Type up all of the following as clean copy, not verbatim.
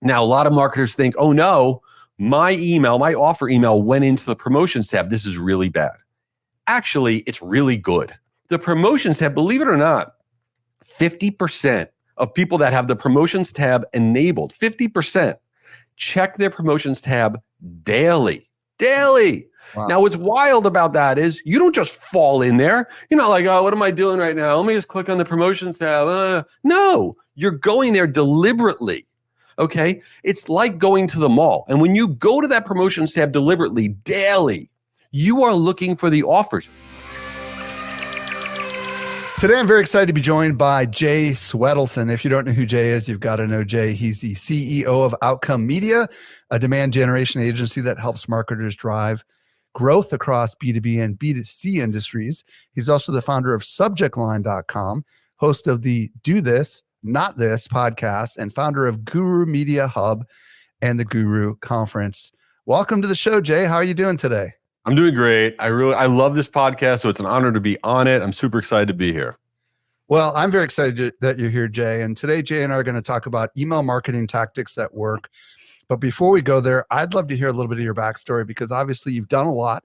Now, a lot of marketers think, oh no, my offer email went into the promotions tab. This is really bad. Actually, it's really good. The promotions tab, believe it or not, 50% of people that have the promotions tab enabled, 50% check their promotions tab daily. Wow. Now, what's wild about that is you don't just fall in there. You're not like, oh, what am I doing right now? Let me just click on the promotions tab. No, you're going there deliberately. Okay. It's like going to the mall. And when you go to that promotions tab deliberately daily, you are looking for the offers. Today, I'm very excited to be joined by Jay Swedelson. If you don't know who Jay is, you've got to know Jay. He's the CEO of Outcome Media, a demand generation agency that helps marketers drive growth across B2B and B2C industries. He's also the founder of SubjectLine.com, host of the Do This, Not This podcast, and founder of Guru Media Hub and the Guru Conference. Welcome to the show, Jay. How are you doing today? I'm doing great. I love this podcast, so it's an honor to be on it. I'm super excited to be here. Well, I'm very excited that you're here, Jay. And today, Jay and I are going to talk about email marketing tactics that work. But before we go there, I'd love to hear a little bit of your backstory, because obviously you've done a lot,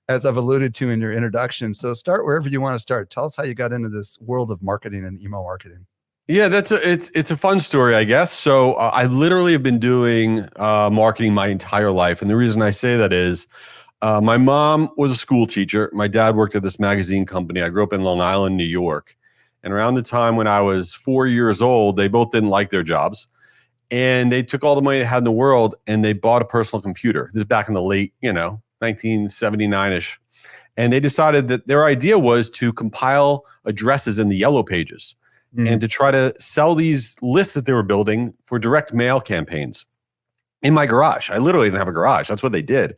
as I've alluded to in your introduction. So start wherever you want to start. Tell us how you got into this world of marketing and email marketing. Yeah, it's a fun story, I guess. So I literally have been doing marketing my entire life. And the reason I say that is my mom was a school teacher. My dad worked at this magazine company. I grew up in Long Island, New York. And around the time when I was 4 years old, they both didn't like their jobs. And they took all the money they had in the world and they bought a personal computer. This is back in the late, 1979-ish. And they decided that their idea was to compile addresses in the yellow pages and to try to sell these lists that they were building for direct mail campaigns in my garage. I literally didn't have a garage. That's what they did.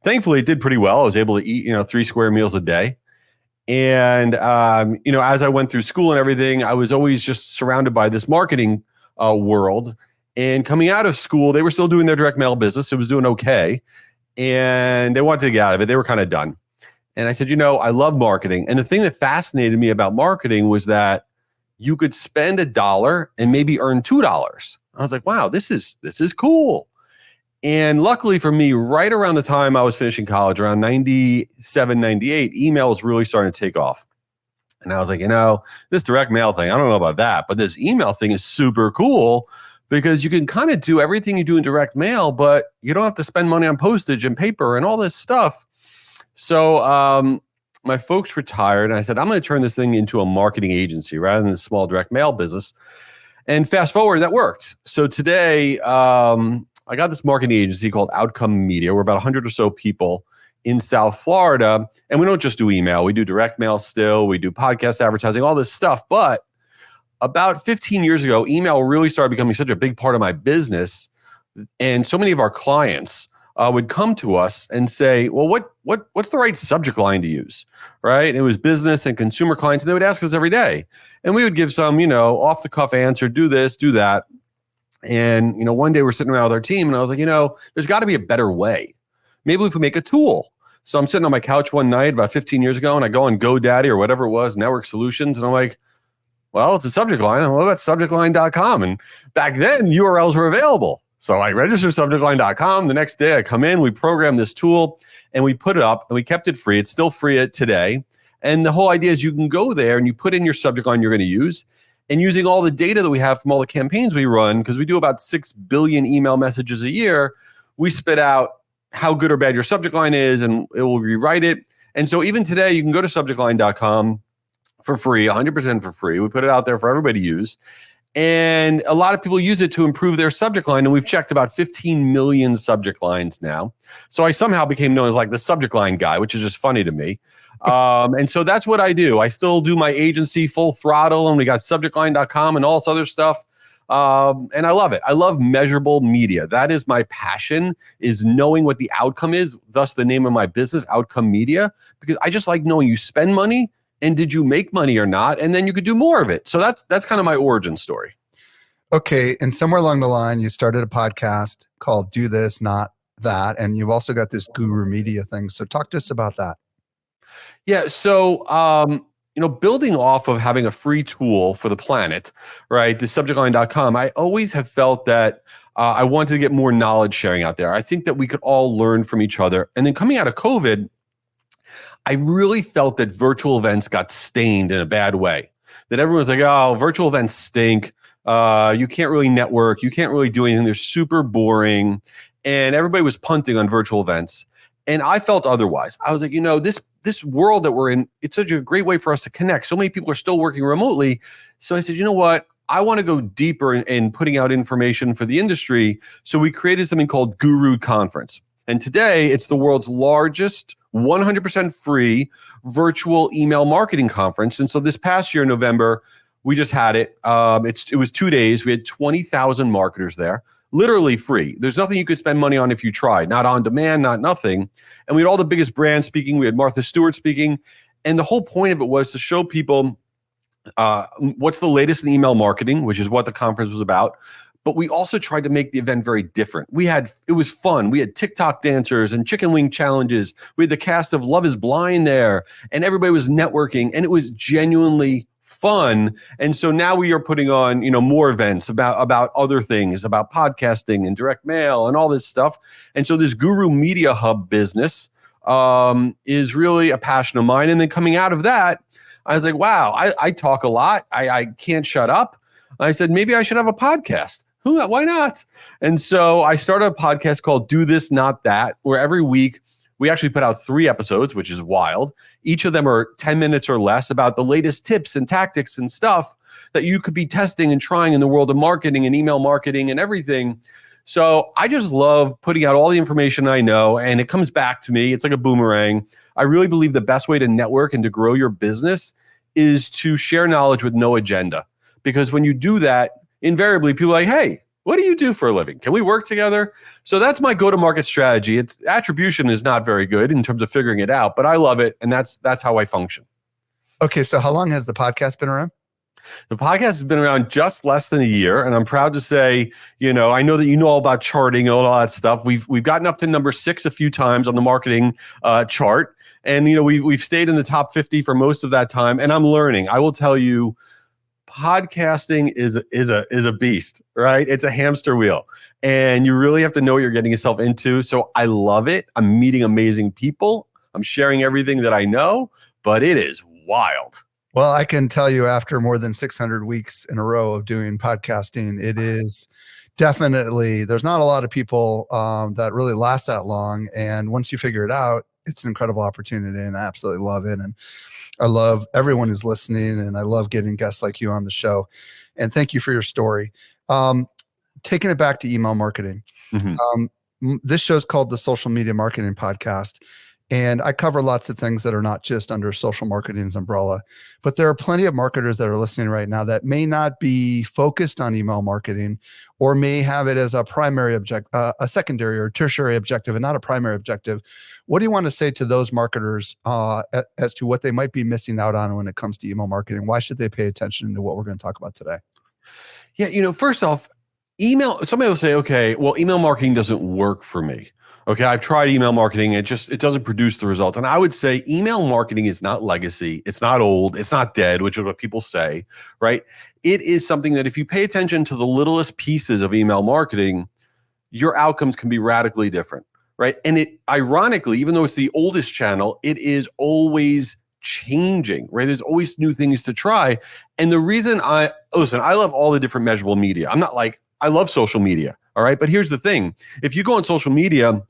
Thankfully, it did pretty well. I was able to eat, 3 square meals a day. And, as I went through school and everything, I was always just surrounded by this marketing world. And coming out of school, they were still doing their direct mail business. It was doing okay. And they wanted to get out of it. They were kind of done. And I said, I love marketing. And the thing that fascinated me about marketing was that you could spend $1 and maybe earn $2. I was like, wow, this is cool. And luckily for me, right around the time I was finishing college, around 97, 98, email was really starting to take off. And I was like, this direct mail thing, I don't know about that, but this email thing is super cool because you can kind of do everything you do in direct mail, but you don't have to spend money on postage and paper and all this stuff. So my folks retired and I said, I'm going to turn this thing into a marketing agency rather than a small direct mail business. And fast forward, that worked. So today, I got this marketing agency called Outcome Media. We're about 100 or so people in South Florida. And we don't just do email. We do direct mail still. We do podcast advertising, all this stuff. But about 15 years ago, email really started becoming such a big part of my business. And so many of our clients would come to us and say, well, what's the right subject line to use, right? And it was business and consumer clients. And they would ask us every day. And we would give some, off-the-cuff answer, do this, do that. And, one day we're sitting around with our team and I was like, there's got to be a better way. Maybe if we make a tool. So I'm sitting on my couch one night about 15 years ago and I go on GoDaddy or whatever it was, Network Solutions. And I'm like, well, it's a subject line. And what about SubjectLine.com? And back then URLs were available. So I registered SubjectLine.com. The next day I come in, we program this tool and we put it up and we kept it free. It's still free today. And the whole idea is you can go there and you put in your subject line you're going to use. And using all the data that we have from all the campaigns we run, because we do about 6 billion email messages a year, we spit out how good or bad your subject line is, and it will rewrite it. And so even today, you can go to SubjectLine.com for free, 100% for free. We put it out there for everybody to use. And a lot of people use it to improve their subject line. And we've checked about 15 million subject lines now. So I somehow became known as like the subject line guy, which is just funny to me. And so that's what I do. I still do my agency full throttle, and we got SubjectLine.com and all this other stuff. And I love it. I love measurable media. That is my passion, is knowing what the outcome is. Thus the name of my business, Outcome Media, because I just like knowing you spend money and did you make money or not? And then you could do more of it. So that's kind of my origin story. Okay. And somewhere along the line, you started a podcast called Do This, Not That. And you've also got this Guru Media thing. So talk to us about that. Yeah. So, building off of having a free tool for the planet, right? The SubjectLine.com, I always have felt that I wanted to get more knowledge sharing out there. I think that we could all learn from each other. And then coming out of COVID, I really felt that virtual events got stained in a bad way. That everyone was like, oh, virtual events stink. You can't really network. You can't really do anything. They're super boring. And everybody was punting on virtual events. And I felt otherwise. I was like, this world that we're in, it's such a great way for us to connect. So many people are still working remotely. So I said, you know what? I want to go deeper in putting out information for the industry. So we created something called Guru Conference. And today it's the world's largest 100% free virtual email marketing conference. And so this past year, November, we just had it. It was 2 days. We had 20,000 marketers there, literally free. There's nothing you could spend money on if you tried, not on demand, not nothing. And we had all the biggest brands speaking. We had Martha Stewart speaking. And the whole point of it was to show people what's the latest in email marketing, which is what the conference was about. But we also tried to make the event very different. It was fun. We had TikTok dancers and chicken wing challenges. We had the cast of Love is Blind there, and everybody was networking, and it was genuinely fun. And so now we are putting on, more events about other things, about podcasting and direct mail and all this stuff. And so this Guru Media Hub business is really a passion of mine. And then coming out of that, I was like, wow, I talk a lot. I can't shut up. I said, maybe I should have a podcast. Why not? And so I started a podcast called Do This, Not That, where every week we actually put out 3 episodes, which is wild. Each of them are 10 minutes or less about the latest tips and tactics and stuff that you could be testing and trying in the world of marketing and email marketing and everything. So I just love putting out all the information I know, and it comes back to me. It's like a boomerang. I really believe the best way to network and to grow your business is to share knowledge with no agenda. Because when you do that, invariably people are like, hey, what do you do for a living? Can we work together? So that's my go-to-market strategy. Attribution is not very good in terms of figuring it out, but I love it, and that's how I function. Okay, so how long has the podcast been around? The podcast has been around just less than a year, and I'm proud to say, I know that you know all about charting and all that stuff. We've gotten up to number 6 a few times on the marketing chart, and we've stayed in the top 50 for most of that time. And I'm learning. I will tell you, podcasting is a beast, right? It's a hamster wheel, and you really have to know what you're getting yourself into. So I love it. I'm meeting amazing people. I'm sharing everything that I know, but it is wild. Well, I can tell you after more than 600 weeks in a row of doing podcasting, it is definitely, there's not a lot of people that really last that long. And once you figure it out, it's an incredible opportunity, and I absolutely love it. And I love everyone who's listening, and I love getting guests like you on the show. And thank you for your story. Taking it back to email marketing. Mm-hmm. This show's called the Social Media Marketing Podcast. And I cover lots of things that are not just under social marketing's umbrella, but there are plenty of marketers that are listening right now that may not be focused on email marketing, or may have it as a primary objective, a secondary or tertiary objective, and not a primary objective. What do you want to say to those marketers as to what they might be missing out on when it comes to email marketing? Why should they pay attention to what we're going to talk about today? Yeah, first off, somebody will say, okay, well, email marketing doesn't work for me. Okay, I've tried email marketing. It doesn't produce the results. And I would say email marketing is not legacy. It's not old. It's not dead, which is what people say, right? It is something that if you pay attention to the littlest pieces of email marketing, your outcomes can be radically different, right? And it, ironically, even though it's the oldest channel, it is always changing, right? There's always new things to try. And the reason I love all the different measurable media. I love social media, all right? But here's the thing. If you go on social media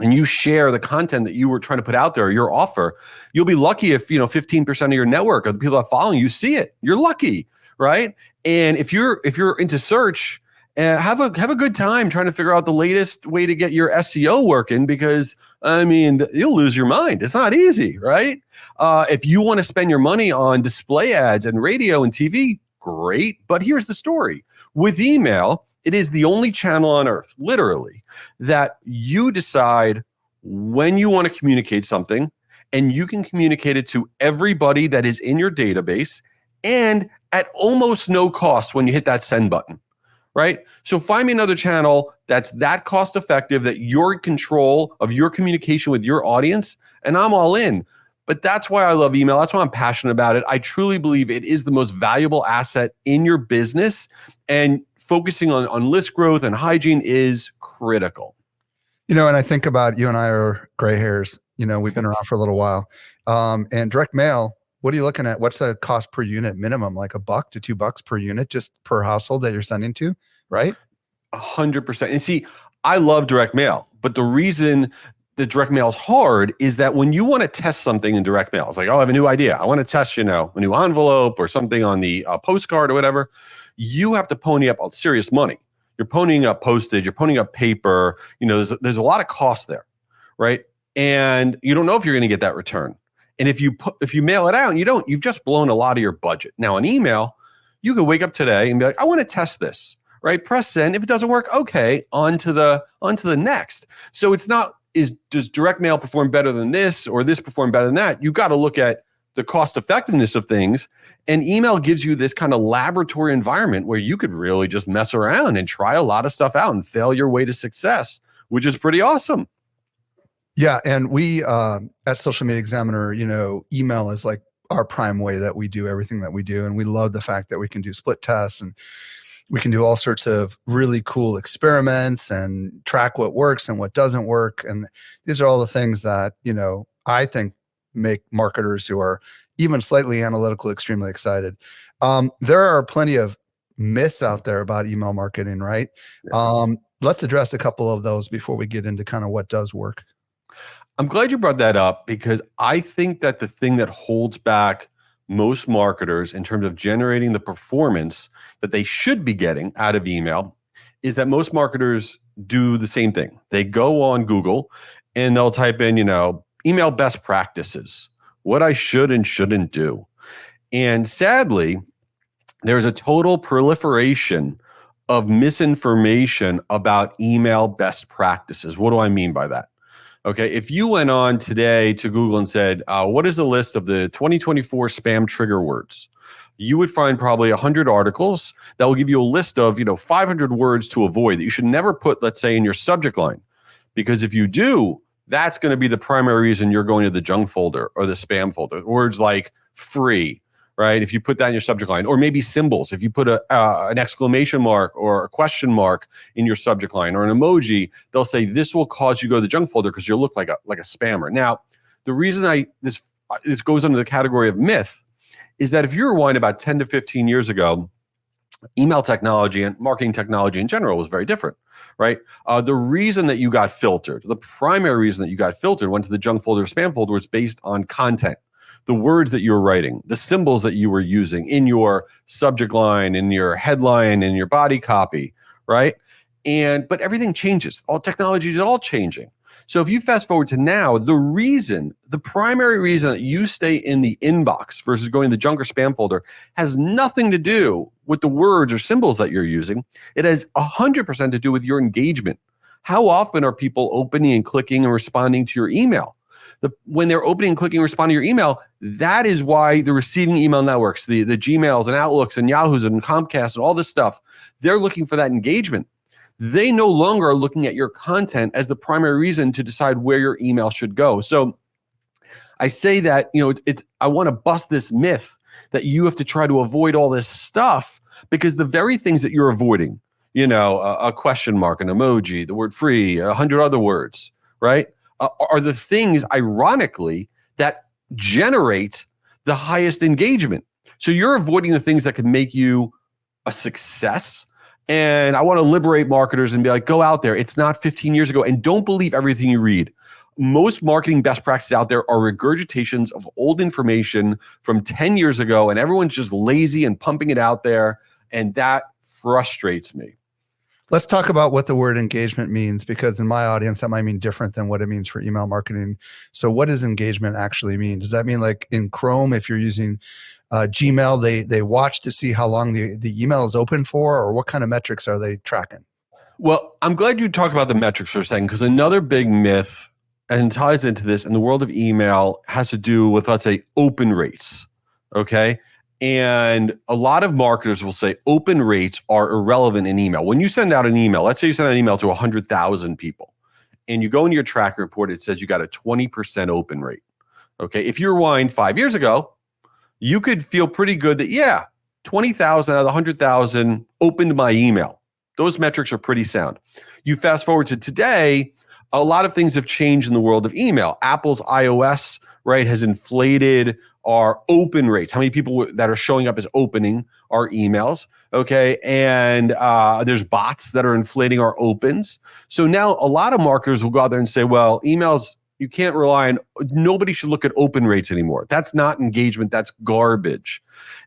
and you share the content that you were trying to put out there, or your offer, you'll be lucky if 15% of your network or the people that are following you see it. You're lucky, right? And if you're into search, have a good time trying to figure out the latest way to get your SEO working, because you'll lose your mind. It's not easy, right? If you want to spend your money on display ads and radio and TV, great. But here's the story. With email, it is the only channel on earth, literally, that you decide when you want to communicate something, and you can communicate it to everybody that is in your database, and at almost no cost when you hit that send button, right? So find me another channel that's that cost effective, that you're in control of your communication with your audience, and I'm all in. But that's why I love email. That's why I'm passionate about it. I truly believe it is the most valuable asset in your business. And focusing on list growth and hygiene is critical. And I think about you and I are gray hairs. We've been around for a little while. And direct mail, what are you looking at? What's the cost per unit minimum? Like $1 to $2 per unit just per household that you're sending to, right? 100%. And see, I love direct mail, but the reason the direct mail is hard is that when you want to test something in direct mail, it's like, oh, I have a new idea. I want to test, a new envelope or something on the postcard or whatever. You have to pony up serious money. You're ponying up postage, you're ponying up paper. There's a lot of cost there, right? And you don't know if you're going to get that return. And if you mail it out and you've just blown a lot of your budget. Now, an email, you could wake up today and be like, I want to test this, right? Press send. If it doesn't work, okay, on to the next. So it's not, does direct mail perform better than this or this perform better than that? You got to look at the cost effectiveness of things. And email gives you this kind of laboratory environment where you could really just mess around and try a lot of stuff out and fail your way to success, which is pretty awesome. Yeah. And we, at Social Media Examiner, email is like our prime way that we do everything that we do. And we love the fact that we can do split tests and we can do all sorts of really cool experiments and track what works and what doesn't work. And these are all the things that, I think make marketers who are even slightly analytical extremely excited. There are plenty of myths out there about email marketing, right? Yes. Let's address a couple of those before we get into kind of what does work. I'm glad you brought that up because I think that the thing that holds back most marketers in terms of generating the performance that they should be getting out of email is that most marketers do the same thing. They go on Google and they'll type in, email best practices, what I should and shouldn't do. And sadly, there's a total proliferation of misinformation about email best practices. What do I mean by that? Okay, if you went on today to Google and said, what is the list of the 2024 spam trigger words? You would find probably 100 articles that will give you a list of, 500 words to avoid that you should never put, let's say, in your subject line. Because if you do, that's going to be the primary reason you're going to the junk folder or the spam folder. Words like free, right? If you put that in your subject line, or maybe symbols. If you put an exclamation mark or a question mark in your subject line or an emoji, they'll say this will cause you to go to the junk folder because you'll look like a spammer. Now, the reason this goes under the category of myth is that if you rewind about 10 to 15 years ago, email technology and marketing technology in general was very different, right? The reason that you got filtered, the primary reason that you got filtered, went to the junk folder or spam folder, was based on content. The words that you were writing, the symbols that you were using in your subject line, in your headline, in your body copy, right? But everything changes. All technology is all changing. So if you fast forward to now, the primary reason that you stay in the inbox versus going to the junk or spam folder has nothing to do with the words or symbols that you're using. It has 100% to do with your engagement. How often are people opening and clicking and responding to your email? When they're opening and clicking and responding to your email, that is why the receiving email networks, the Gmails and Outlooks and Yahoos and Comcast and all this stuff, they're looking for that engagement. They no longer are looking at your content as the primary reason to decide where your email should go. So I say that, I want to bust this myth that you have to try to avoid all this stuff because the very things that you're avoiding, a question mark, an emoji, the word free, 100 other words, right? Are the things, ironically, that generate the highest engagement. So you're avoiding the things that could make you a success. And I want to liberate marketers and be like, go out there. It's not 15 years ago. And don't believe everything you read. Most marketing best practices out there are regurgitations of old information from 10 years ago. And everyone's just lazy and pumping it out there. And that frustrates me. Let's talk about what the word engagement means, because in my audience, that might mean different than what it means for email marketing. So what does engagement actually mean? Does that mean like in Chrome, if you're using Gmail, they watch to see how long the email is open for, or what kind of metrics are they tracking? Well, I'm glad you talked about the metrics for a second, because another big myth and ties into this in the world of email has to do with, let's say, open rates, okay? And a lot of marketers will say open rates are irrelevant in email. When you send out an email, let's say you send an email to 100,000 people, and you go into your tracking report, it says you got a 20% open rate. Okay, if you rewind 5 years ago, you could feel pretty good that, 20,000 out of the 100,000 opened my email. Those metrics are pretty sound. You fast forward to today, a lot of things have changed in the world of email. Apple's iOS, right, has inflated our open rates. How many people that are showing up as opening our emails? Okay. And there's bots that are inflating our opens. So now a lot of marketers will go out there and say, well, emails, you can't rely on, nobody should look at open rates anymore. That's not engagement. That's garbage.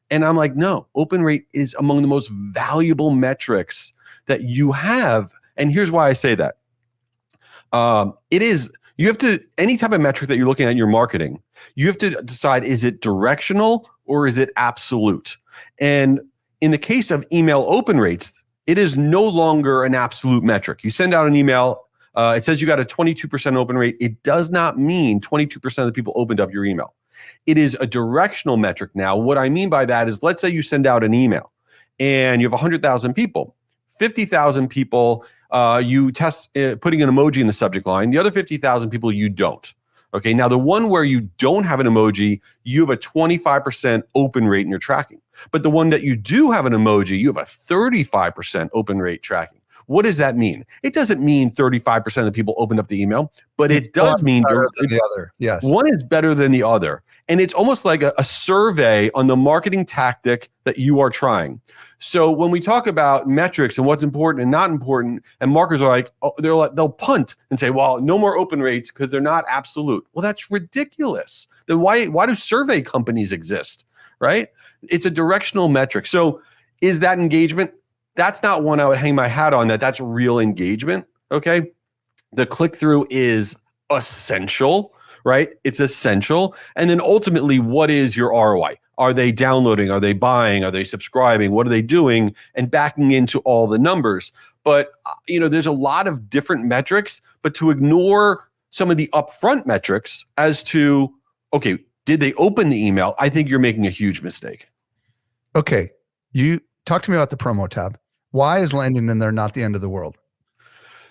And I'm like, no, open rate is among the most valuable metrics that you have. And here's why I say that. It is, you have to, any type of metric that you're looking at in your marketing, you have to decide, is it directional or is it absolute? And in the case of email open rates, it is no longer an absolute metric. You send out an email, it says you got a 22% open rate. It does not mean 22% of the people opened up your email. It is a directional metric now. What I mean by that is, let's say you send out an email and you have 100,000 people, 50,000 people, you test putting an emoji in the subject line. The other 50,000 people, you don't. Okay. Now the one where you don't have an emoji, you have a 25% open rate in your tracking. But the one that you do have an emoji, you have a 35% open rate tracking. What does that mean? It doesn't mean 35% of the people opened up the email, but it does mean the other. Yes. One is better than the other. And it's almost like a survey on the marketing tactic that you are trying. So when we talk about metrics and what's important and not important, and marketers are like, oh, they'll punt and say, well, no more open rates because they're not absolute. Well, that's ridiculous. Then why do survey companies exist, right? It's a directional metric. So is that engagement? That's not one I would hang my hat on, that's real engagement, okay? The click-through is essential, right? It's essential. And then ultimately, what is your ROI? Are they downloading? Are they buying? Are they subscribing? What are they doing? And backing into all the numbers. But, there's a lot of different metrics, but to ignore some of the upfront metrics as to, okay, did they open the email? I think you're making a huge mistake. Okay. You talk to me about the promo tab. Why is landing in there not the end of the world?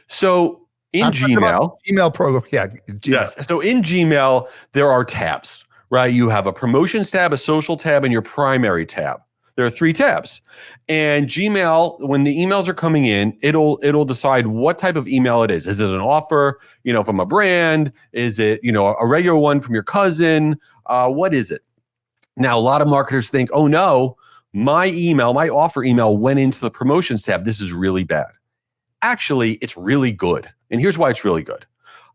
So in Gmail, email program, Gmail. Yes. So in Gmail, there are tabs, right? You have a promotions tab, a social tab, and your primary tab. There are 3 tabs. And Gmail, when the emails are coming in, it'll decide what type of email it is. Is it an offer, from a brand? Is it, a regular one from your cousin? What is it? Now, a lot of marketers think, oh no, my offer email went into the promotions tab. This is really bad. Actually, it's really good. And here's why it's really good.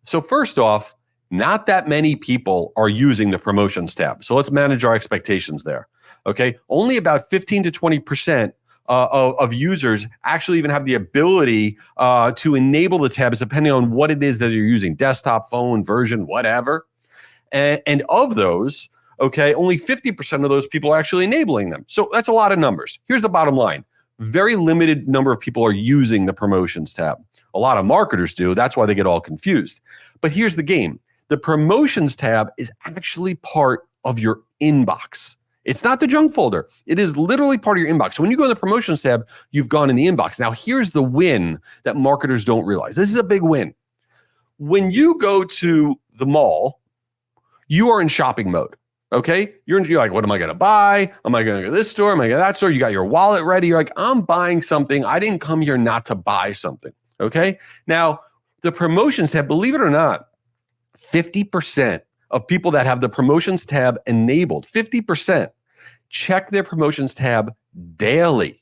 So first off, not that many people are using the promotions tab. So let's manage our expectations there. Okay. Only about 15 to 20% of users actually even have the ability to enable the tabs depending on what it is that you're using, desktop, phone, version, whatever. And of those, okay, only 50% of those people are actually enabling them. So that's a lot of numbers. Here's the bottom line. Very limited number of people are using the promotions tab. A lot of marketers do. That's why they get all confused. But here's the game. The promotions tab is actually part of your inbox. It's not the junk folder. It is literally part of your inbox. So when you go to the promotions tab, you've gone in the inbox. Now, here's the win that marketers don't realize. This is a big win. When you go to the mall, you are in shopping mode. Okay, you're like, what am I going to buy? Am I going to go to this store? Am I going to that store? You got your wallet ready. You're like, I'm buying something. I didn't come here not to buy something. Okay, now the promotions tab, believe it or not, 50% of people that have the promotions tab enabled, 50% check their promotions tab daily.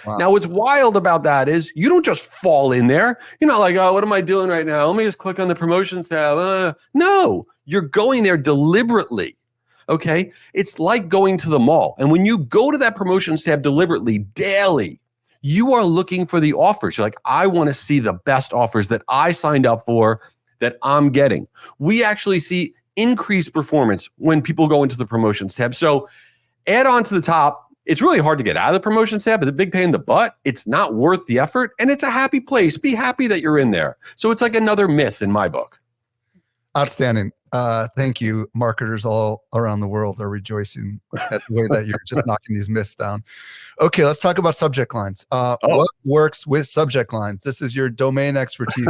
Wow. Now, what's wild about that is you don't just fall in there. You're not like, oh, what am I doing right now? Let me just click on the promotions tab. No, you're going there deliberately. Okay. It's like going to the mall. And when you go to that promotions tab deliberately daily, you are looking for the offers. You're like, I want to see the best offers that I signed up for that I'm getting. We actually see increased performance when people go into the promotions tab. So add on to the top. It's really hard to get out of the promotions tab. It's a big pain in the butt. It's not worth the effort. And it's a happy place. Be happy that you're in there. So it's like another myth in my book. Outstanding. Thank you. Marketers all around the world are rejoicing at the way that you're just knocking these myths down. Okay, let's talk about subject lines. What works with subject lines? This is your domain expertise.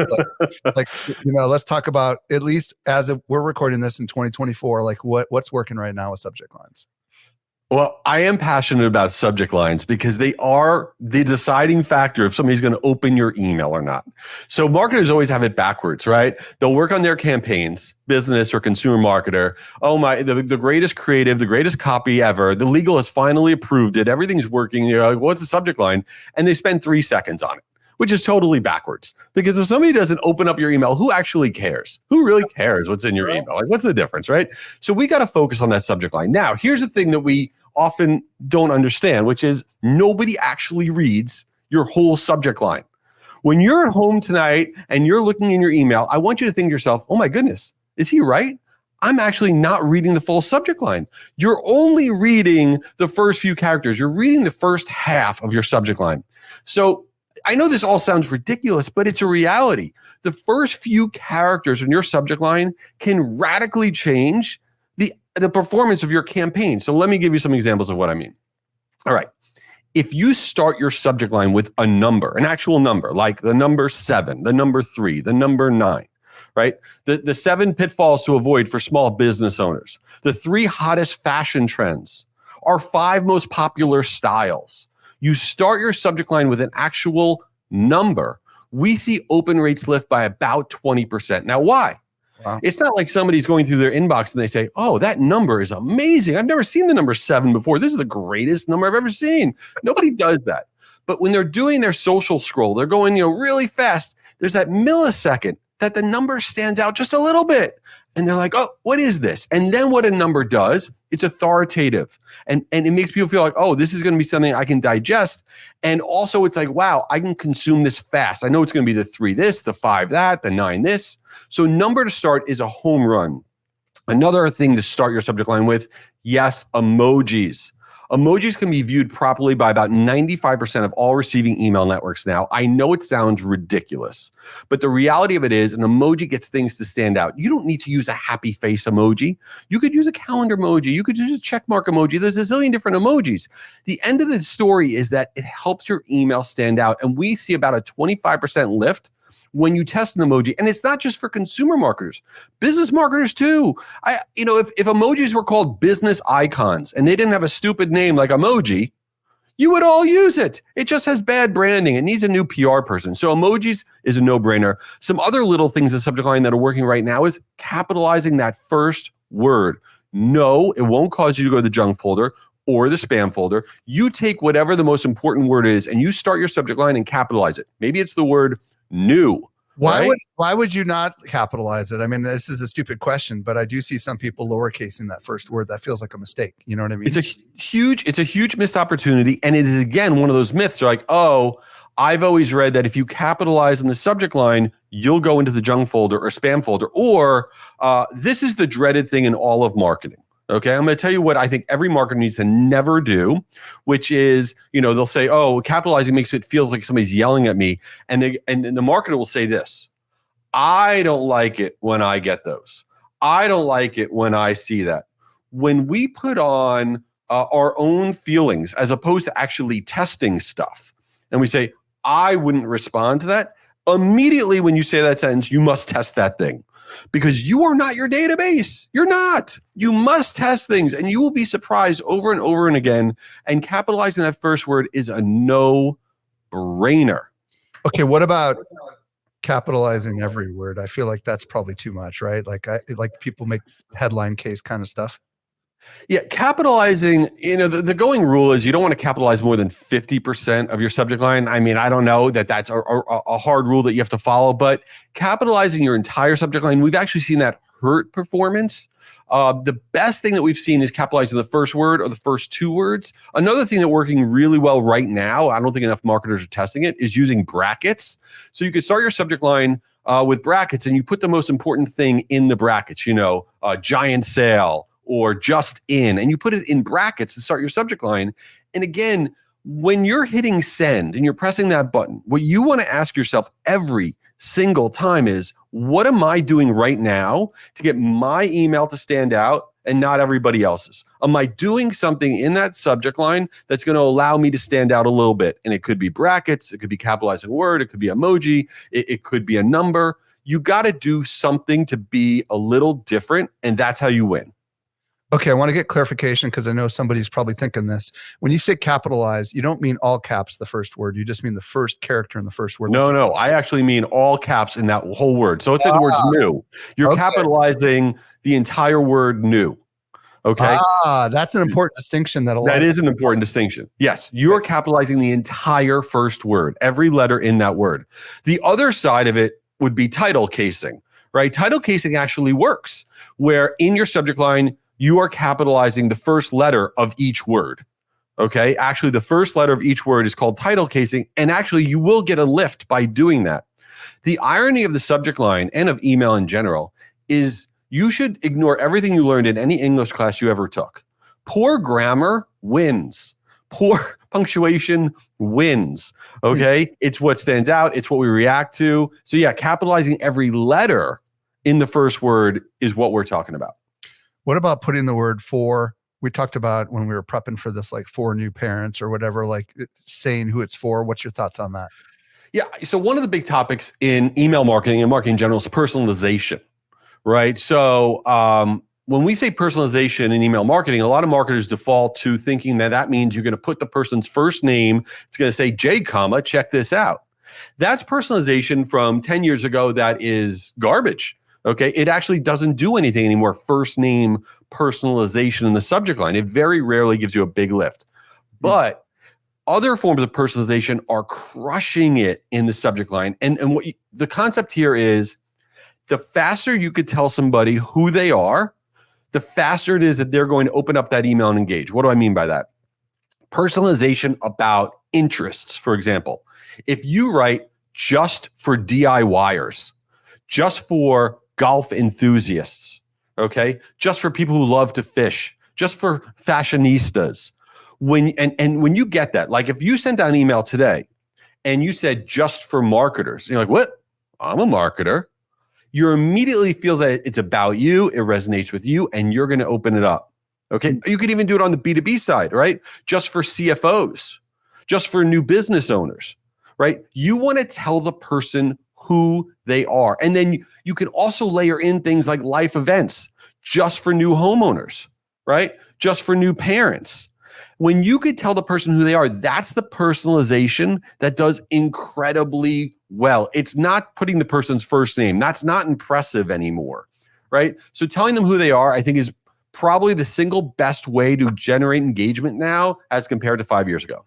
Let's talk about, at least as we're recording this in 2024, like what's working right now with subject lines. Well, I am passionate about subject lines because they are the deciding factor if somebody's going to open your email or not. So marketers always have it backwards, right? They'll work on their campaigns, business or consumer marketer. Oh my, the greatest creative, the greatest copy ever. The legal has finally approved it. Everything's working. You're like, what's the subject line? And they spend 3 seconds on it, which is totally backwards. Because if somebody doesn't open up your email, who actually cares? Who really cares what's in your email? Like, what's the difference, right? So we got to focus on that subject line. Now, here's the thing that we often don't understand, which is nobody actually reads your whole subject line. When you're at home tonight and you're looking in your email, I want you to think to yourself, oh my goodness, is he right? I'm actually not reading the full subject line. You're only reading the first few characters. You're reading the first half of your subject line. So I know this all sounds ridiculous, but it's a reality. The first few characters in your subject line can radically change the performance of your campaign. So let me give you some examples of what I mean. All right. If you start your subject line with a number, an actual number, like the number 7, the number 3, the number 9, right? The 7 pitfalls to avoid for small business owners, the 3 hottest fashion trends, our 5 most popular styles. You start your subject line with an actual number, we see open rates lift by about 20%. Now, why? Wow. It's not like somebody's going through their inbox and they say, oh, that number is amazing. I've never seen the number 7 before. This is the greatest number I've ever seen. Nobody does that. But when they're doing their social scroll, they're going, really fast. There's that millisecond that the number stands out just a little bit. And they're like, oh, what is this? And then what a number does, it's authoritative. And it makes people feel like, oh, this is going to be something I can digest. And also it's like, wow, I can consume this fast. I know it's going to be the 3 this, the 5 that, the 9 this. So number to start is a home run. Another thing to start your subject line with, yes, emojis. Emojis can be viewed properly by about 95% of all receiving email networks now. I know it sounds ridiculous, but the reality of it is an emoji gets things to stand out. You don't need to use a happy face emoji. You could use a calendar emoji. You could use a check mark emoji. There's a zillion different emojis. The end of the story is that it helps your email stand out. And we see about a 25% lift when you test an emoji. And it's not just for consumer marketers, business marketers too. If emojis were called business icons and they didn't have a stupid name like emoji, you would all use it. It just has bad branding. It needs a new PR person. So emojis is a no-brainer. Some other little things in the subject line that are working right now is capitalizing that first word. No, it won't cause you to go to the junk folder or the spam folder. You take whatever the most important word is and you start your subject line and capitalize it. Maybe it's the word new. Why would you not capitalize it? I mean, this is a stupid question, but I do see some people lowercasing that first word. That feels like a mistake. You know what I mean? It's a huge missed opportunity. And it is, again, one of those myths. You're like, oh, I've always read that if you capitalize in the subject line, you'll go into the junk folder or spam folder, or this is the dreaded thing in all of marketing. Okay, I'm going to tell you what I think every marketer needs to never do, which is, they'll say, oh, capitalizing makes it feels like somebody's yelling at me. And the marketer will say this, I don't like it when I get those. I don't like it when I see that. When we put on our own feelings as opposed to actually testing stuff, and we say, I wouldn't respond to that, immediately when you say that sentence, you must test that thing. Because you are not your database. You're not. You must test things and you will be surprised over and over and again. And capitalizing that first word is a no-brainer. Okay, what about capitalizing every word? I feel like that's probably too much, right? Like people make headline case kind of stuff. Yeah, capitalizing, the going rule is you don't want to capitalize more than 50% of your subject line. I mean, I don't know that's a hard rule that you have to follow, but capitalizing your entire subject line, we've actually seen that hurt performance. The best thing that we've seen is capitalizing the first word or the first 2 words. Another thing that's working really well right now, I don't think enough marketers are testing it, is using brackets. So you could start your subject line with brackets and you put the most important thing in the brackets, giant sale, or just in, and you put it in brackets to start your subject line. And again, when you're hitting send and you're pressing that button, what you want to ask yourself every single time is, what am I doing right now to get my email to stand out and not everybody else's? Am I doing something in that subject line that's going to allow me to stand out a little bit? And it could be brackets, it could be capitalizing a word, it could be emoji, it could be a number. You got to do something to be a little different, and that's how you win. Okay, I want to get clarification because I know somebody's probably thinking this. When you say capitalize, you don't mean all caps the first word. You just mean the first character in the first word. No. I actually mean all caps in that whole word. So let's say the word's new. You're Okay. capitalizing the entire word new. Okay. That's an important distinction. That is an important distinction. Yes, you're capitalizing the entire first word, every letter in that word. The other side of it would be title casing, right? Title casing actually works where in your subject line, you are capitalizing the first letter of each word. Okay. Actually, the first letter of each word is called title casing. And actually, you will get a lift by doing that. The irony of the subject line and of email in general is you should ignore everything you learned in any English class you ever took. Poor grammar wins. Poor punctuation wins. Okay. It's what stands out. It's what we react to. So yeah, capitalizing every letter in the first word is what we're talking about. What about putting the word for? We talked about when we were prepping for this, like for new parents or whatever, like saying who it's for. What's your thoughts on that? Yeah. So one of the big topics in email marketing and marketing in general is personalization, right? So when we say personalization in email marketing, a lot of marketers default to thinking that that means you're going to put the person's first name. It's going to say J, comma, check this out. That's personalization from 10 years ago. That is garbage. Okay. It actually doesn't do anything anymore. First name personalization in the subject line. It very rarely gives you a big lift. But other forms of personalization are crushing it in the subject line. And what the concept here is the faster you could tell somebody who they are, the faster it is that they're going to open up that email and engage. What do I mean by that? Personalization about interests, for example. If you write just for DIYers, just for golf enthusiasts, okay, just for people who love to fish, just for fashionistas, when you get that, like if you sent out an email today and you said just for marketers, you're like, what? I'm a marketer. You immediately feels that it's about you, it resonates with you, and you're going to open it up. Okay. You could even do it on the B2B side, right? Just for CFOs, just for new business owners, right? You want to tell the person who they are. And then you can also layer in things like life events, just for new homeowners, right? Just for new parents. When you could tell the person who they are, that's the personalization that does incredibly well. It's not putting the person's first name. That's not impressive anymore, right? So telling them who they are, I think, is probably the single best way to generate engagement now as compared to 5 years ago.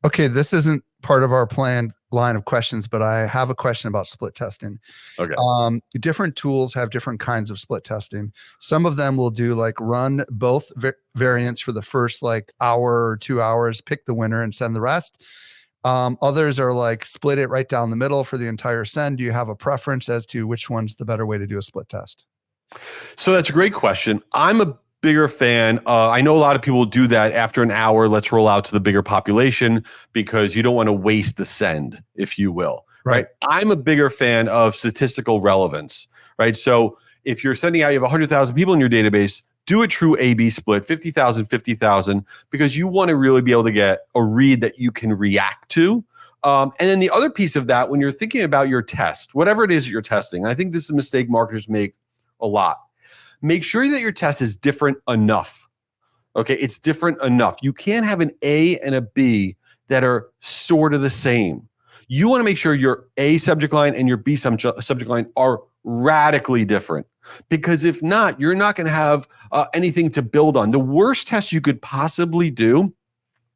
Okay, this isn't part of our planned line of questions, but I have a question about split testing. Okay. Different tools have different kinds of split testing. Some of them will do like run both variants for the first like hour or 2 hours, pick the winner and send the rest. Others are like split it right down the middle for the entire send. Do you have a preference as to which one's the better way to do a split test? So that's a great question. I'm a bigger fan. I know a lot of people do that after an hour. Let's roll out to the bigger population because you don't want to waste the send, if you will. Right. I'm a bigger fan of statistical relevance. Right. So if you're sending out, you have 100,000 people in your database, do a true A/B split, 50,000, 50,000, because you want to really be able to get a read that you can react to. And then the other piece of that, when you're thinking about your test, whatever it is that you're testing, I think this is a mistake marketers make a lot. Make sure that your test is different enough. Okay, it's different enough. You can't have an A and a B that are sort of the same. You want to make sure your A subject line and your B subject line are radically different. Because if not, you're not going to have anything to build on. The worst test you could possibly do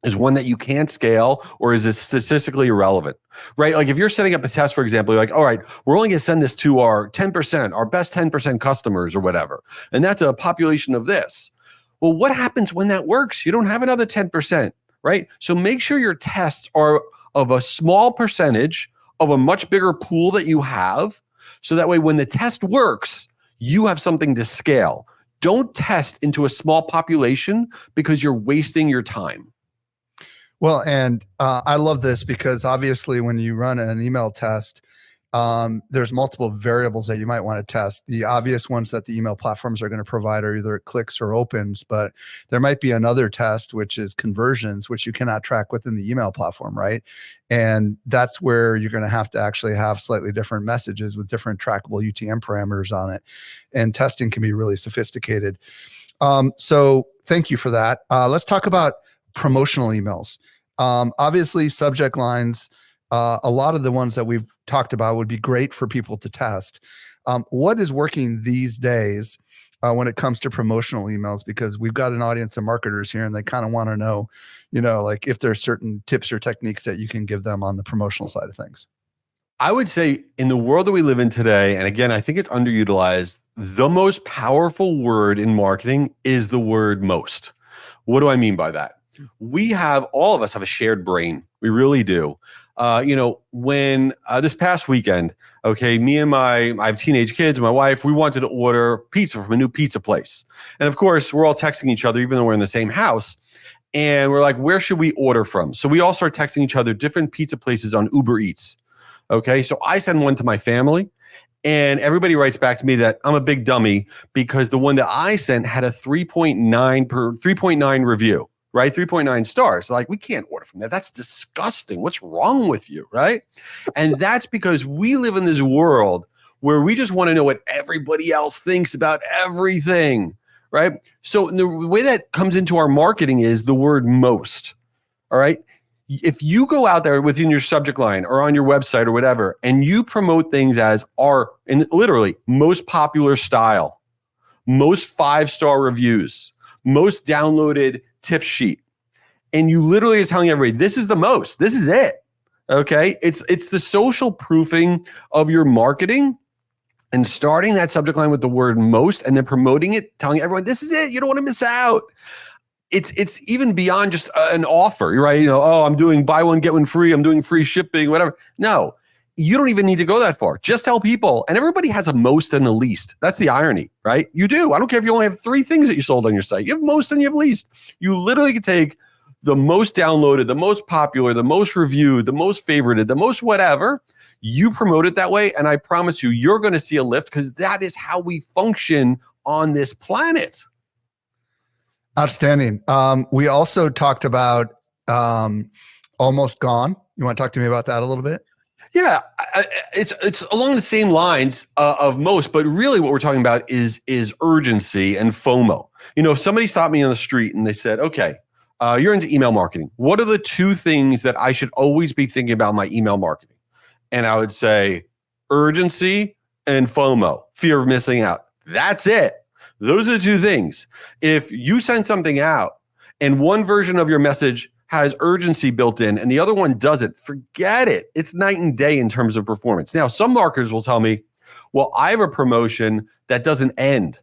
is one that you can't scale or is statistically irrelevant, right? Like if you're setting up a test, for example, you're like, all right, we're only going to send this to our 10%, our best 10% customers or whatever. And that's a population of this. Well, what happens when that works? You don't have another 10%, right? So make sure your tests are of a small percentage of a much bigger pool that you have. So that way, when the test works, you have something to scale. Don't test into a small population because you're wasting your time. Well, and I love this because obviously when you run an email test, there's multiple variables that you might want to test. The obvious ones that the email platforms are going to provide are either clicks or opens, but there might be another test, which is conversions, which you cannot track within the email platform, right? And that's where you're going to have to actually have slightly different messages with different trackable UTM parameters on it. And testing can be really sophisticated. So thank you for that. Let's talk about promotional emails. Obviously, subject lines, a lot of the ones that we've talked about would be great for people to test. What is working these days when it comes to promotional emails? Because we've got an audience of marketers here and they kind of want to know, like if there's certain tips or techniques that you can give them on the promotional side of things. I would say in the world that we live in today, and again, I think it's underutilized, the most powerful word in marketing is the word most. What do I mean by that? All of us have a shared brain. We really do. When this past weekend, okay, I have teenage kids and my wife, we wanted to order pizza from a new pizza place. And of course, we're all texting each other, even though we're in the same house. And we're like, where should we order from? So we all start texting each other different pizza places on Uber Eats. Okay, so I send one to my family and everybody writes back to me that I'm a big dummy because the one that I sent had a 3.9 review, right? 3.9 stars. Like, we can't order from that. That's disgusting. What's wrong with you, right? And that's because we live in this world where we just want to know what everybody else thinks about everything, right? So the way that comes into our marketing is the word most, all right? If you go out there within your subject line or on your website or whatever, and you promote things as literally most popular style, most 5-star reviews, most downloaded tip sheet, and you literally are telling everybody, this is the most, this is it. Okay. It's the social proofing of your marketing and starting that subject line with the word most and then promoting it, telling everyone, this is it. You don't want to miss out. It's even beyond just an offer, right? I'm doing buy one, get one free. I'm doing free shipping, whatever. No, you don't even need to go that far. Just tell people, and everybody has a most and a least. That's the irony, right? You do. I don't care if you only have 3 things that you sold on your site. You have most and you have least. You literally can take the most downloaded, the most popular, the most reviewed, the most favorited, the most whatever. You promote it that way, and I promise you're going to see a lift because that is how we function on this planet. Outstanding. We also talked about almost gone. You want to talk to me about that a little bit? Yeah, it's along the same lines of most, but really what we're talking about is urgency and FOMO. If somebody stopped me on the street and they said, okay, you're into email marketing. What are the 2 things that I should always be thinking about in my email marketing? And I would say urgency and FOMO, fear of missing out. That's it. Those are the 2 things. If you send something out and one version of your message has urgency built in and the other one doesn't, forget it. It's night and day in terms of performance. Now, some marketers will tell me, well, I have a promotion that doesn't end.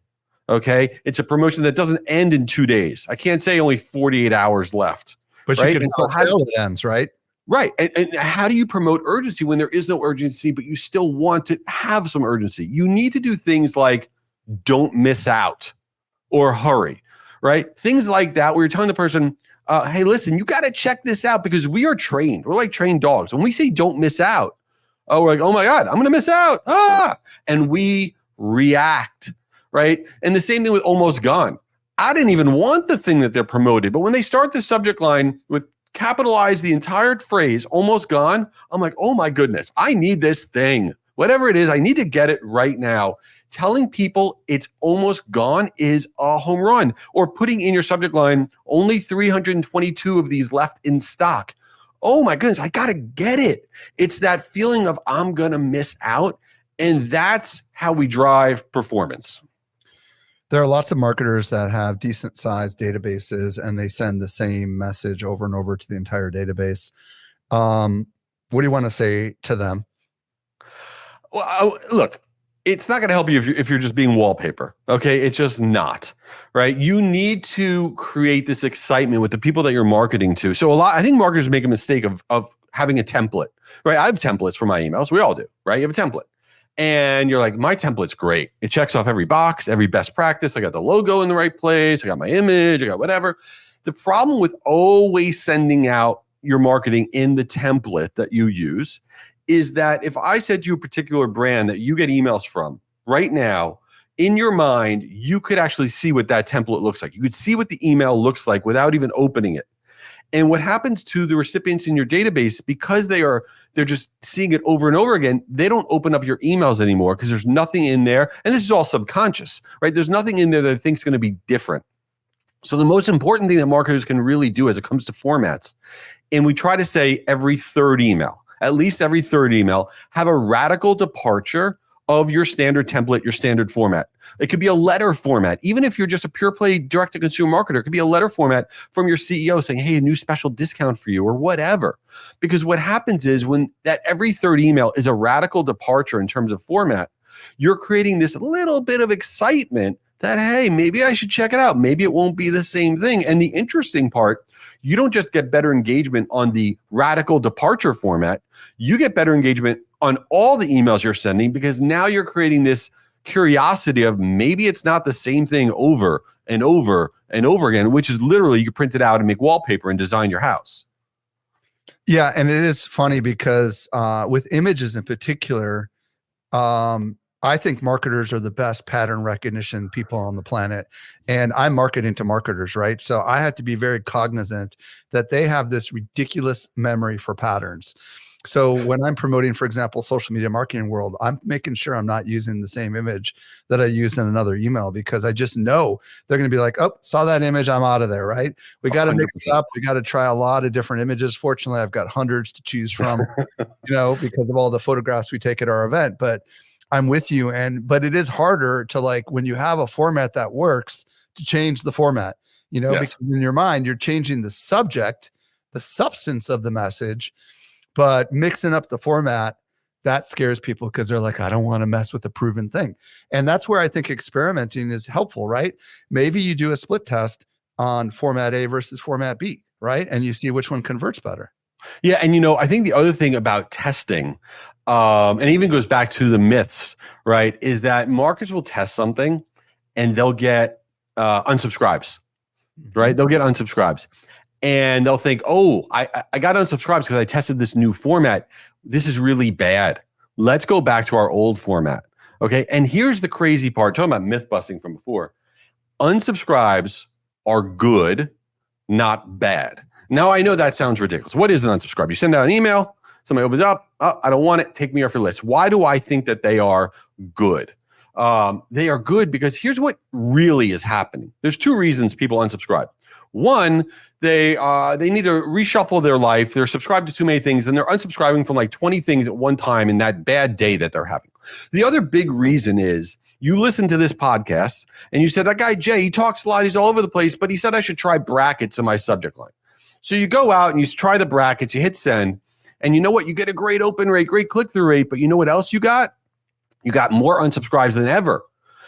Okay. It's a promotion that doesn't end in 2 days. I can't say only 48 hours left. But right? You can still sell it ends, right? Right. And how do you promote urgency when there is no urgency, but you still want to have some urgency? You need to do things like don't miss out or hurry, right? Things like that where you're telling the person, hey, listen, you got to check this out because we are trained. We're like trained dogs. When we say don't miss out, we're like, oh my God, I'm going to miss out. And we react, right? And the same thing with almost gone. I didn't even want the thing that they're promoted, but when they start the subject line with capitalize the entire phrase almost gone, I'm like, oh my goodness, I need this thing. Whatever it is, I need to get it right now. Telling people it's almost gone is a home run. Or putting in your subject line, only 322 of these left in stock. Oh my goodness, I got to get it. It's that feeling of I'm going to miss out. And that's how we drive performance. There are lots of marketers that have decent sized databases and they send the same message over and over to the entire database. What do you want to say to them? Well, look, it's not going to help you if you're just being wallpaper. Okay. It's just not, right? You need to create this excitement with the people that you're marketing to. So I think marketers make a mistake of having a template, right? I have templates for my emails. We all do, right? You have a template and you're like, my template's great. It checks off every box, every best practice. I got the logo in the right place. I got my image. I got whatever. The problem with always sending out your marketing in the template that you use is that if I said to you a particular brand that you get emails from right now, in your mind, you could actually see what that template looks like. You could see what the email looks like without even opening it. And what happens to the recipients in your database, because they're just seeing it over and over again, they don't open up your emails anymore because there's nothing in there. And this is all subconscious, right? There's nothing in there that they think is going to be different. So the most important thing that marketers can really do as it comes to formats, and we try to say every third email, at least every third email, have a radical departure of your standard template, your standard format. It could be a letter format. Even if you're just a pure play direct-to-consumer marketer, it could be a letter format from your CEO saying, hey, a new special discount for you or whatever. Because what happens is when that every third email is a radical departure in terms of format, you're creating this little bit of excitement that, hey, maybe I should check it out. Maybe it won't be the same thing. And the interesting part, you don't just get better engagement on the radical departure format, you get better engagement on all the emails you're sending, because now you're creating this curiosity of maybe it's not the same thing over and over and over again, which is literally you can print it out and make wallpaper and design your house. Yeah, and it is funny because with images in particular, I think marketers are the best pattern recognition people on the planet. And I'm marketing to marketers, right? So I have to be very cognizant that they have this ridiculous memory for patterns. So when I'm promoting, for example, social media marketing world, I'm making sure I'm not using the same image that I used in another email, because I just know they're going to be like, oh, saw that image, I'm out of there, right? We got to mix it up. We got to try a lot of different images. Fortunately, I've got hundreds to choose from, because of all the photographs we take at our event. But I'm with you. But it is harder to, like, when you have a format that works, to change the format, yes. Because in your mind, you're changing the subject, the substance of the message, but mixing up the format, that scares people because they're like, I don't want to mess with a proven thing. And that's where I think experimenting is helpful, right? Maybe you do a split test on format A versus format B, right? And you see which one converts better. Yeah. And, I think the other thing about testing, and it even goes back to the myths, right, is that marketers will test something and they'll get unsubscribes, right? They'll get unsubscribes. And they'll think, oh, I got unsubscribed because I tested this new format. This is really bad. Let's go back to our old format. Okay. And here's the crazy part, talking about myth busting from before. Unsubscribes are good, not bad. Now, I know that sounds ridiculous. What is an unsubscribe? You send out an email, somebody opens up, oh, I don't want it, take me off your list. Why do I think that they are good? They are good because here's what really is happening. There's two reasons people unsubscribe. One, they need to reshuffle their life. They're subscribed to too many things, and they're unsubscribing from like 20 things at one time in that bad day that they're having. The other big reason is you listen to this podcast and you said, that guy Jay, he talks a lot, he's all over the place, but he said I should try brackets in my subject line. So you go out and you try the brackets, you hit send, and you know what? You get a great open rate, great click-through rate, but you know what else you got? You got more unsubscribes than ever.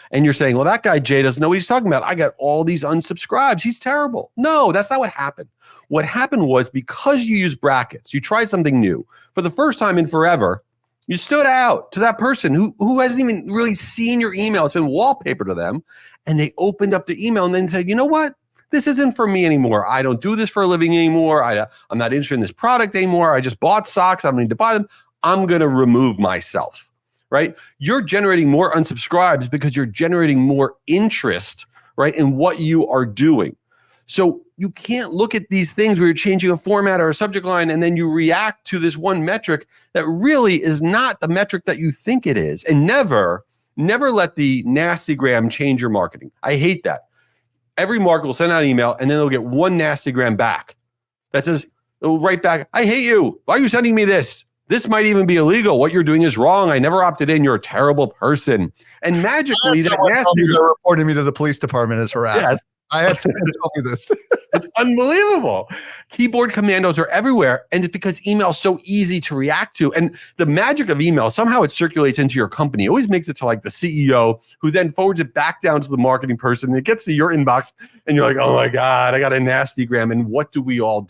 And you're saying, well, that guy Jay doesn't know what he's talking about. I got all these unsubscribes. He's terrible. No, that's not what happened. What happened was, because you used brackets, you tried something new. For the first time in forever, you stood out to that person who hasn't even really seen your email. It's been wallpaper to them. And they opened up the email and then said, you know what? This isn't for me anymore. I don't do this for a living anymore. I'm not interested in this product anymore. I just bought socks. I don't need to buy them. I'm going to remove myself. Right? You're generating more unsubscribes because you're generating more interest, right, in what you are doing. So you can't look at these things where you're changing a format or a subject line and then you react to this one metric that really is not the metric that you think it is. And never let the nastygram change your marketing. I hate that. Every marketer will send out an email and then they'll get one nastygram back that says, they'll write back, I hate you. Why are you sending me this? This might even be illegal. What you're doing is wrong. I never opted in. You're a terrible person. And magically, that nasty. They're reporting me to the police department as harassment. Yes. I had someone tell me this. It's unbelievable. Keyboard commandos are everywhere. And it's because email is so easy to react to. And the magic of email, somehow it circulates into your company. It always makes it to like the CEO, who then forwards it back down to the marketing person. And it gets to your inbox. And you're like, oh my God, I got a nastygram. And what do? We all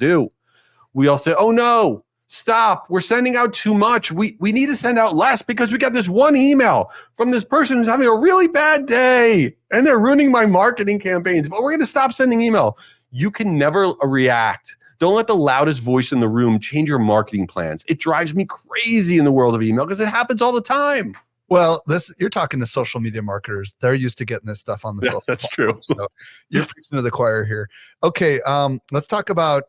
say, oh no. Stop. We're sending out too much. We need to send out less because we got this one email from this person who's having a really bad day and they're ruining my marketing campaigns, but we're going to stop sending email. You can never react. Don't let the loudest voice in the room change your marketing plans. It drives me crazy in the world of email because it happens all the time. Well, you're talking to social media marketers. They're used to getting this stuff on the Yeah, social that's platform. true. So you're preaching to the choir here. Okay, let's talk about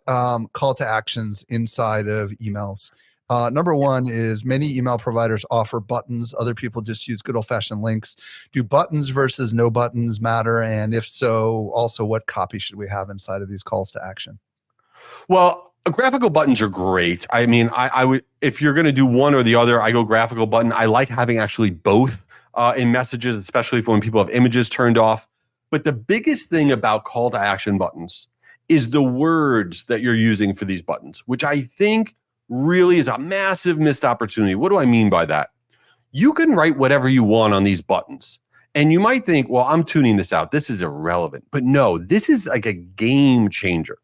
call to actions inside of emails. Number one is many email providers offer buttons. Other people just use good old-fashioned links. Do buttons versus no buttons matter? And if so, also what copy should we have inside of these calls to action? Well, graphical buttons are great. I mean, I would, if you're going to do one or the other, I go graphical button. I like having actually both in messages, especially for when people have images turned off. But the biggest thing about call to action buttons is the words that you're using for these buttons, which I think really is a massive missed opportunity. What do I mean by that? You can write whatever you want on these buttons. And you might think, well, I'm tuning this out. This is irrelevant. But no, this is like a game changer.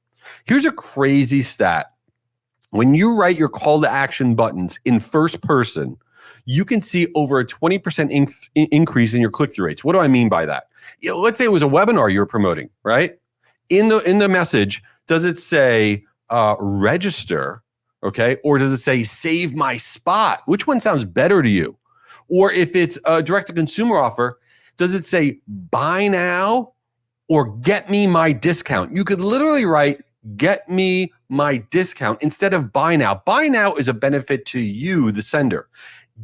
Here's a crazy stat. When you write your call to action buttons in first person, you can see over a 20% increase in your click-through rates. What do I mean by that? Let's say it was a webinar you're promoting, right? In the message, does it say register, okay? Or does it say save my spot? Which one sounds better to you? Or if it's a direct-to-consumer offer, does it say buy now or get me my discount? You could literally write get me my discount instead of buy now. Buy now is a benefit to you, the sender.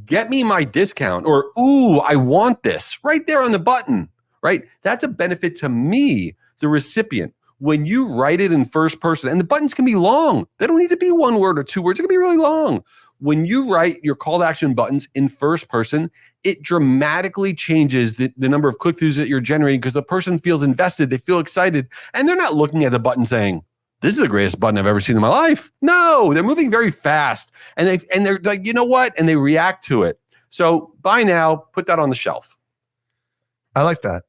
Get me my discount or, ooh, I want this right there on the button, right? That's a benefit to me, the recipient. When you write it in first person, and the buttons can be long. They don't need to be one word or two words. It can be really long. When you write your call to action buttons in first person, it dramatically changes the number of click-throughs that you're generating because the person feels invested, they feel excited, and they're not looking at the button saying, this is the greatest button I've ever seen in my life. No, they're moving very fast, and they're like, you know what? And they react to it. So buy now, put that on the shelf. I like that.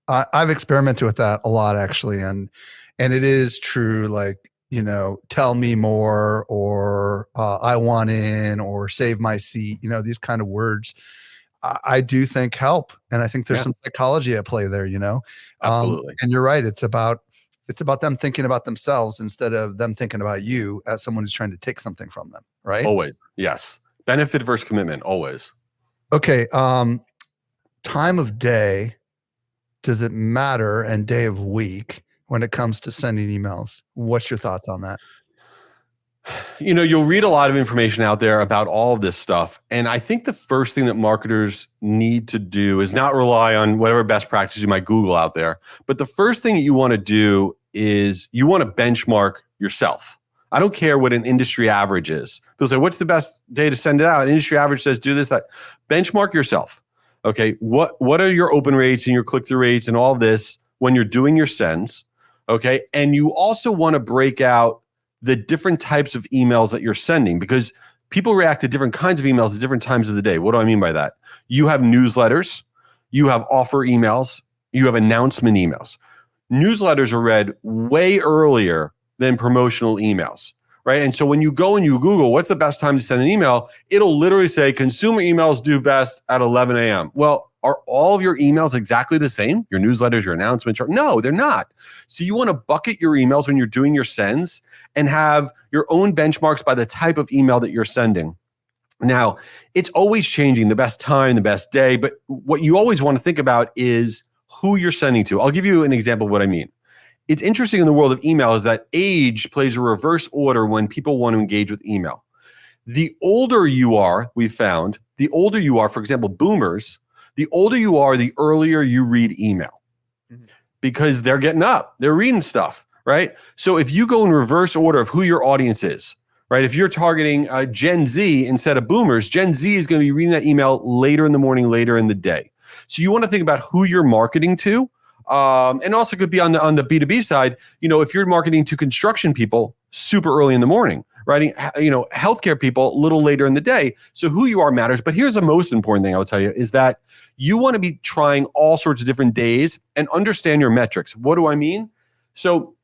I've experimented with that a lot actually, and it is true. Like, tell me more, or I want in, or save my seat. These kind of words I do think help, and I think there's some psychology at play there. Absolutely. And you're right. It's about them thinking about themselves instead of them thinking about you as someone who's trying to take something from them. Right? Always. Yes. Benefit versus commitment. Always. Okay. Time of day. Does it matter, and day of week when it comes to sending emails? What's your thoughts on that? You'll read a lot of information out there about all of this stuff. And I think the first thing that marketers need to do is not rely on whatever best practices you might Google out there. But the first thing that you want to do is you want to benchmark yourself. I don't care what an industry average is. People say, what's the best day to send it out? An industry average says do this, that. Benchmark yourself. Okay, what are your open rates and your click-through rates and all of this when you're doing your sends? Okay, and you also want to break out the different types of emails that you're sending because people react to different kinds of emails at different times of the day. What do I mean by that? You have newsletters, you have offer emails, you have announcement emails. Newsletters are read way earlier than promotional emails. Right. And so when you go and you Google what's the best time to send an email, it'll literally say consumer emails do best at 11 a.m. Well, are all of your emails exactly the same? Your newsletters, your announcements? No, they're not. So you want to bucket your emails when you're doing your sends and have your own benchmarks by the type of email that you're sending. Now, it's always changing, the best time, the best day. But what you always want to think about is who you're sending to. I'll give you an example of what I mean. It's interesting in the world of email is that age plays a reverse order when people want to engage with email. The older you are, we've found, the older you are, for example, boomers, the older you are, the earlier you read email because they're getting up, they're reading stuff, right? So if you go in reverse order of who your audience is, right? If you're targeting Gen Z instead of boomers, Gen Z is going to be reading that email later in the morning, later in the day. So you want to think about who you're marketing to. And also could be on the B2B side, if you're marketing to construction people super early in the morning, right? Healthcare people a little later in the day. So who you are matters. But here's the most important thing I would tell you is that you want to be trying all sorts of different days and understand your metrics. What do I mean? So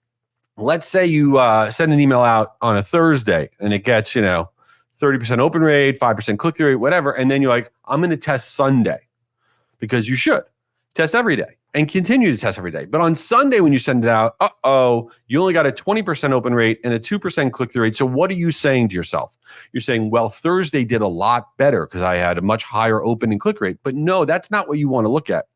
let's say you send an email out on a Thursday and it gets, 30% open rate, 5% click-through rate, whatever. And then you're like, I'm going to test Sunday because you should. test every day and continue to test every day. But on Sunday, when you send it out, you only got a 20% open rate and a 2% click-through rate. So what are you saying to yourself? You're saying, well, Thursday did a lot better because I had a much higher open and click rate. But no, that's not what you want to look at.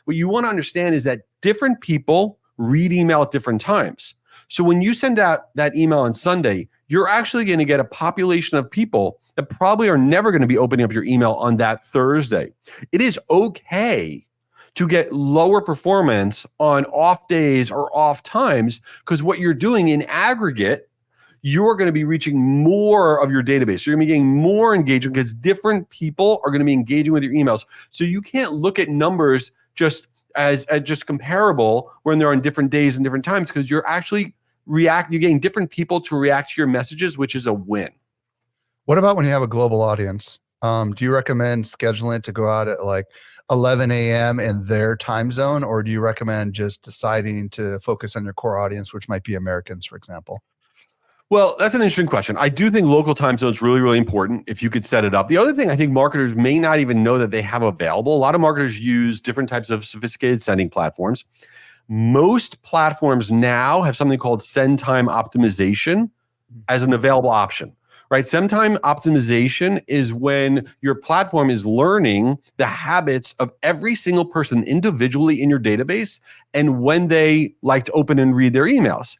What you want to understand is that different people read email at different times. So when you send out that email on Sunday, you're actually going to get a population of people that probably are never going to be opening up your email on that Thursday. It is okay to get lower performance on off days or off times, because what you're doing in aggregate, you're going to be reaching more of your database. You're going to be getting more engagement because different people are going to be engaging with your emails. So you can't look at numbers just as just comparable when they're on different days and different times, because you're actually you're getting different people to react to your messages, which is a win. What about when you have a global audience? Do you recommend scheduling it to go out at like 11 a.m. in their time zone, or do you recommend just deciding to focus on your core audience, which might be Americans, for example? Well, that's an interesting question. I do think local time zone is really, really important if you could set it up. The other thing I think marketers may not even know that they have available, a lot of marketers use different types of sophisticated sending platforms. Most platforms now have something called send time optimization as an available option. Right? Send time optimization is when your platform is learning the habits of every single person individually in your database and when they like to open and read their emails.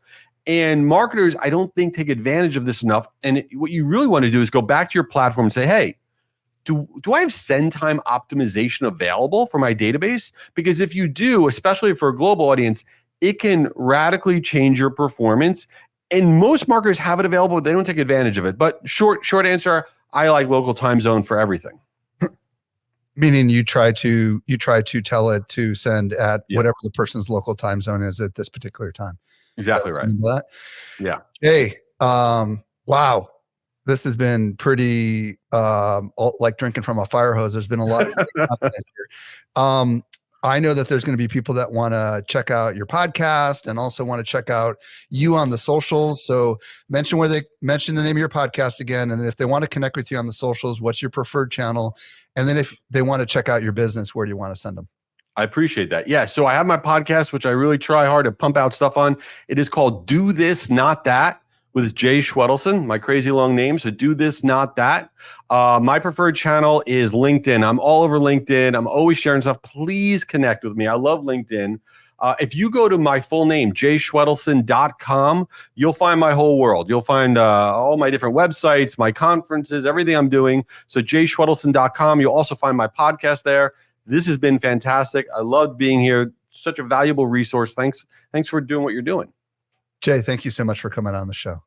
And marketers, I don't think, take advantage of this enough. And what you really want to do is go back to your platform and say, hey, do I have send time optimization available for my database? Because if you do, especially for a global audience, it can radically change your performance. And most marketers have it available, but they don't take advantage of it. But short answer, I like local time zone for everything. Meaning you try to tell it to send at whatever the person's local time zone is at this particular time. Exactly right. That? Yeah. Hey, wow. This has been pretty like drinking from a fire hose. There's been a lot of content here. I know that there's going to be people that want to check out your podcast and also want to check out you on the socials. So mention the name of your podcast again. And then if they want to connect with you on the socials, what's your preferred channel? And then if they want to check out your business, where do you want to send them? I appreciate that. Yeah. So I have my podcast, which I really try hard to pump out stuff on. It is called Do This, Not That, with Jay Schwedelson, my crazy long name. So Do This, Not That. My preferred channel is LinkedIn. I'm all over LinkedIn. I'm always sharing stuff. Please connect with me. I love LinkedIn. If you go to my full name, jayschwedelson.com, you'll find my whole world. You'll find all my different websites, my conferences, everything I'm doing. So jayschwedelson.com. You'll also find my podcast there. This has been fantastic. I love being here. Such a valuable resource. Thanks for doing what you're doing. Jay, thank you so much for coming on the show.